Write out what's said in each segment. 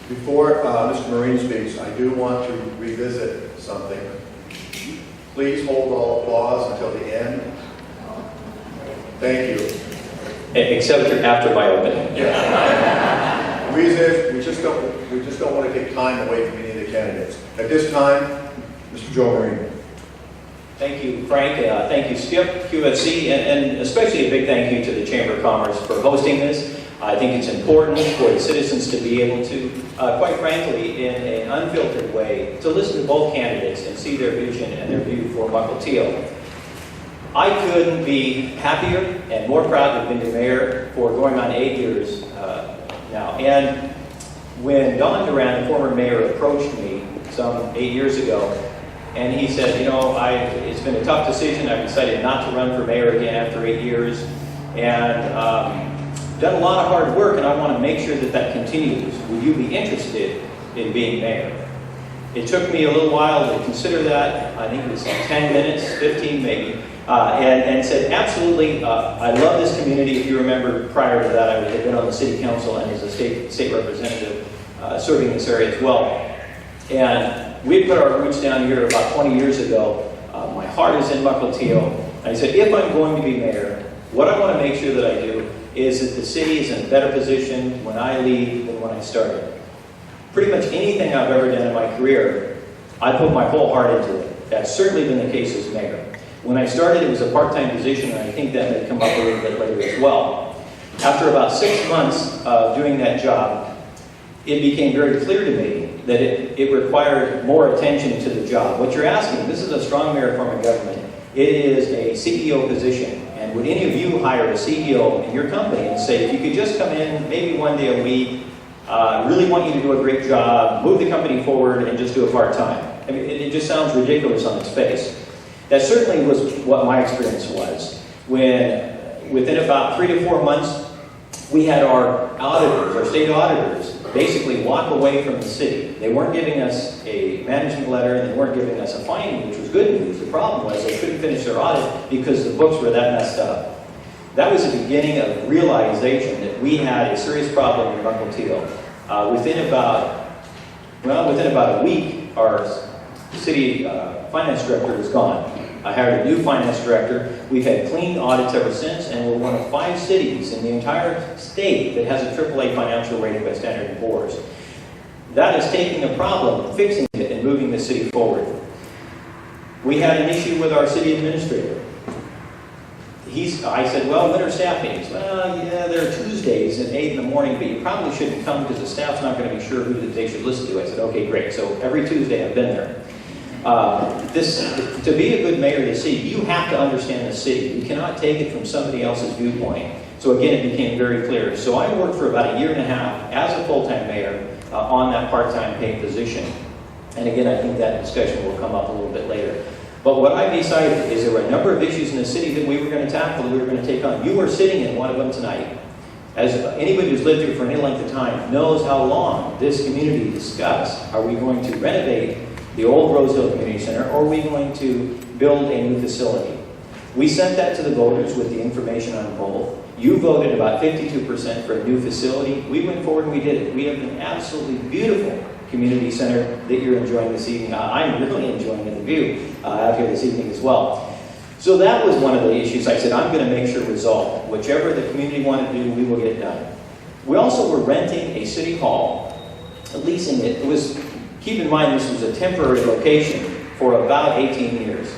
Before Mr. Marine speaks, I do want to revisit something. Please hold all applause until the end. Thank you. Except after my opening. Yeah. The reason is we just don't want to take time away from any of the candidates. At this time, Mr. Joe Marine. Thank you, Frank. Thank you, Skip, QFC, and especially a big thank you to the Chamber of Commerce for hosting this. I think it's important for the citizens to be able to, quite frankly, in an unfiltered way, to listen to both candidates and see their vision and their view for Mukilteo. I couldn't be happier and more proud to have been the mayor for going on 8 years now. And when Don Duran, the former mayor, approached me some 8 years ago, and he said, you know, it's been a tough decision. I've decided not to run for mayor again after 8 years, and done a lot of hard work, and I want to make sure that that continues. Would you be interested in being mayor? It took me a little while to consider that. I think it was like 10 minutes, 15 maybe, and said, absolutely, I love this community. If you remember, prior to that, I had been on the city council and as a state representative serving this area as well. And we put our roots down here about 20 years ago. My heart is in Mukilteo. I said, if I'm going to be mayor, what I want to make sure that I do is that the city is in a better position when I leave than when I started. Pretty much anything I've ever done in my career, I put my whole heart into it. That's certainly been the case as mayor. When I started, it was a part-time position, and I think that may come up a little bit later as well. After about 6 months of doing that job, it became very clear to me that it required more attention to the job. What you're asking, this is a strong mayor form of government. It is a CEO position. And would any of you hire a CEO in your company and say, if you could just come in maybe one day a week, really want you to do a great job, move the company forward, and just do it part-time? I mean, it just sounds ridiculous on its face. That certainly was what my experience was. When, within about 3 to 4 months, we had our auditors, our state auditors, basically walk away from the city. They weren't giving us a management letter, and they weren't giving us a finding, which was good news. The problem was they couldn't finish their audit because the books were that messed up. That was the beginning of realization that we had a serious problem in Mukilteo. Within about a week, our city finance director was gone. I hired a new finance director. We've had clean audits ever since, and we're one of 5 cities in the entire state that has a AAA financial rating by Standard & Poor's. That is taking a problem, fixing it, and moving the city forward. We had an issue with our city administrator. I said, well, when are staff meetings? Well, yeah, they're Tuesdays at 8 in the morning, but you probably shouldn't come because the staff's not going to be sure who they should listen to. I said, okay, great. So every Tuesday I've been there. To be a good mayor of the city, you have to understand the city. You cannot take it from somebody else's viewpoint. So again, it became very clear. So I worked for about 1.5 years as a full-time mayor on that part-time paid position. And again, I think that discussion will come up a little bit later. But what I decided is there were a number of issues in the city that we were going to tackle, that we were going to take on. You are sitting in one of them tonight. As anybody who's lived here for any length of time knows how long this community discussed, are we going to renovate the old Rosehill Community Center, or are we going to build a new facility? We sent that to the voters with the information on both. You voted about 52% for a new facility. We went forward and we did it. We have an absolutely beautiful community center that you're enjoying this evening. I'm really enjoying the view out here this evening as well. So that was one of the issues. I said, I'm going to make sure resolved. Whichever the community wanted to do, we will get done. We also were renting a city hall, leasing it. It was, keep in mind, this was a temporary location for about 18 years.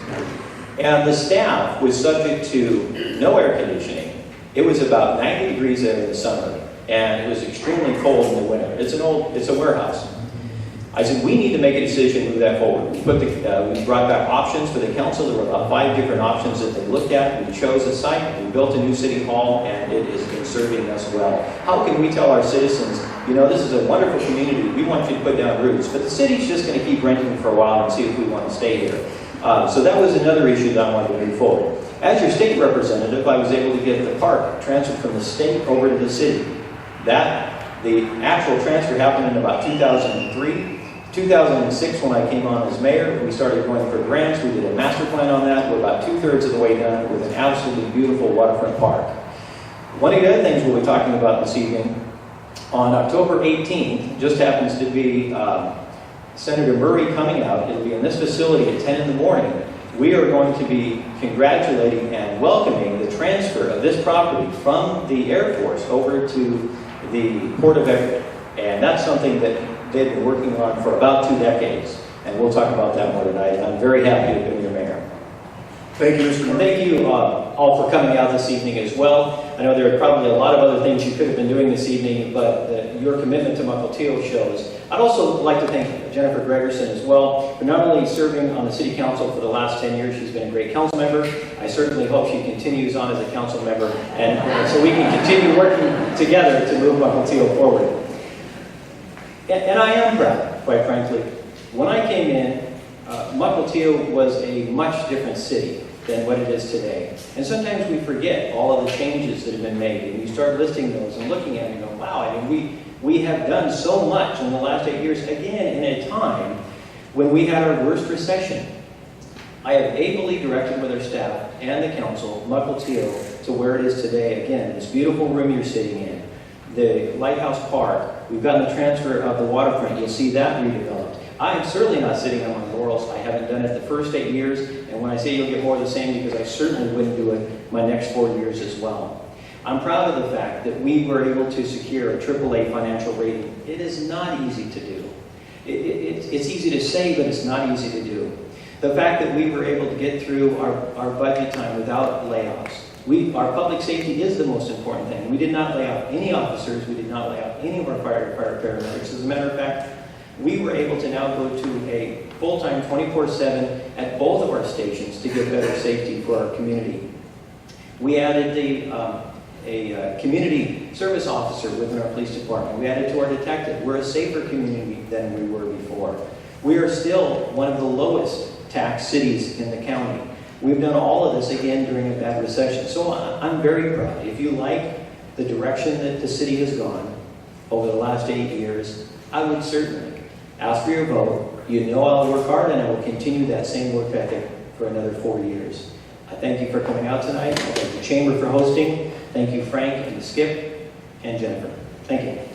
And the staff was subject to no air conditioning. It was about 90 degrees there in the summer, and it was extremely cold in the winter. It's a warehouse. I said, we need to make a decision, move that forward. We brought back options for the council. There were about 5 different options that they looked at. We chose a site, we built a new city hall, and it has been serving us well. How can we tell our citizens, you know, this is a wonderful community, we want you to put down roots, but the city's just going to keep renting for a while and see if we want to stay here. So that was another issue that I wanted to move forward. As your state representative, I was able to get the park transferred from the state over to the city. The actual transfer happened in about 2003. 2006, when I came on as mayor, we started going for grants. We did a master plan on that. We're about 2/3 of the way done with an absolutely beautiful waterfront park. One of the other things we'll be talking about this evening On October 18th, just happens to be Senator Murray coming out. It'll be in this facility at 10 in the morning. We are going to be congratulating and welcoming the transfer of this property from the Air Force over to the Port of Everett. And that's something that they've been working on for about 2 decades. And we'll talk about that more tonight. I'm very happy to be your mayor. Thank you, Mr. Murray. Thank you all for coming out this evening as well. I know there are probably a lot of other things you could have been doing this evening, but your commitment to Mukilteo shows. I'd also like to thank Jennifer Gregerson as well for not only serving on the City Council for the last 10 years, she's been a great council member. I certainly hope she continues on as a council member, and so we can continue working together to move Mukilteo forward. And I am proud, quite frankly. When I came in, Mukilteo was a much different city than what it is today. And sometimes we forget all of the changes that have been made, and you start listing those and looking at it and go, wow, I mean, we have done so much in the last 8 years, again, in a time when we had our worst recession. I have ably directed with our staff and the council, Mukilteo, to where it is today. Again, this beautiful room you're sitting in, the Lighthouse Park, we've gotten the transfer of the waterfront, you'll see that redeveloped. I am certainly not sitting on my laurels. I haven't done it the first 8 years, and when I say you'll get more of the same, because I certainly wouldn't do it my next 4 years as well. I'm proud of the fact that we were able to secure a AAA financial rating. It is not easy to do. It's easy to say, but it's not easy to do. The fact that we were able to get through our budget time without layoffs. Our public safety is the most important thing. We did not lay off any officers. We did not lay off any of our fire paramedics. As a matter of fact, we were able to now go to a full-time 24/7 at both of our stations to get better safety for our community. We added a community service officer within our police department. We added to our detective. We're a safer community than we were before. We are still one of the lowest tax cities in the county. We've done all of this again during a bad recession. So I'm very proud. If you like the direction that the city has gone over the last 8 years, I would certainly ask for your vote. You know I'll work hard, and I will continue that same work ethic for another 4 years. I thank you for coming out tonight. I thank the Chamber for hosting. Thank you, Frank and Skip and Jennifer. Thank you.